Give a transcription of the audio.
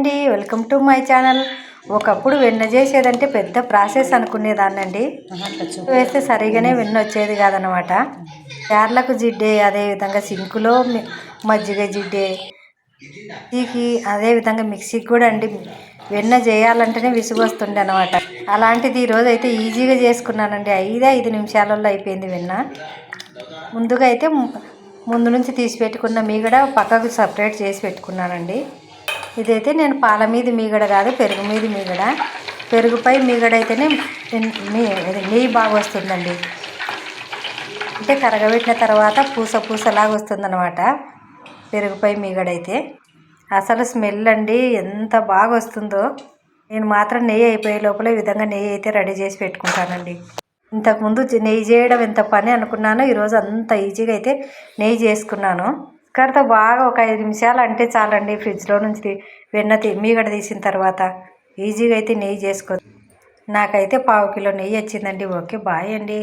అండి, welcome to my channel. ఒకప్పుడు వెన్న చేసేదంటే పెద్ద ప్రాసెస్ అనుకునేదాన్నండి. వేస్తే సరిగానే వెన్న వచ్చేది కాదనమాట. చార్లకు జిడ్డే, అదేవిధంగా సింకులో మజ్జిగ జిడ్డే, మిక్సీకి అదేవిధంగా మిక్సీకి కూడా అండి వెన్న చేయాలంటేనే విసుగు వస్తుండే అనమాట. అలాంటిది ఈరోజు అయితే ఈజీగా చేసుకున్నానండి. 5 నిమిషాలలో అయిపోయింది వెన్న. ముందుగా అయితే ముందు నుంచి తీసి పెట్టుకున్న మీగడ పక్కకు సపరేట్ చేసి పెట్టుకున్నానండి. ఇదైతే నేను పాల మీద మీగడ కాదు, పెరుగు మీద మీగడ. పెరుగుపై మీగడ అయితేనే నెయ్యి బాగా వస్తుందండి. అంటే కరగబెట్టిన తర్వాత పూసలాగా వస్తుందన్నమాట పెరుగుపై మీగడైతే. అసలు స్మెల్ అండి ఎంత బాగా వస్తుందో. నేను మాత్రం నెయ్యి అయిపోయే లోపల ఈ విధంగా నెయ్యి అయితే రెడీ చేసి పెట్టుకుంటానండి. ఇంతకుముందు నెయ్యి చేయడం ఎంత పని అనుకున్నానో ఈరోజు అంత ఈజీగా అయితే నెయ్యి చేసుకున్నాను. కుక్కర్తో బాగా ఒక 5 నిమిషాలు అంటే చాలండి. ఫ్రిడ్జ్లో నుంచి మీగడ తీసిన తర్వాత ఈజీగా అయితే నెయ్యి చేసుకోవచ్చు. నాకైతే 1/2 కిలో నెయ్యి వచ్చిందండి. ఓకే, బాయ్ అండి.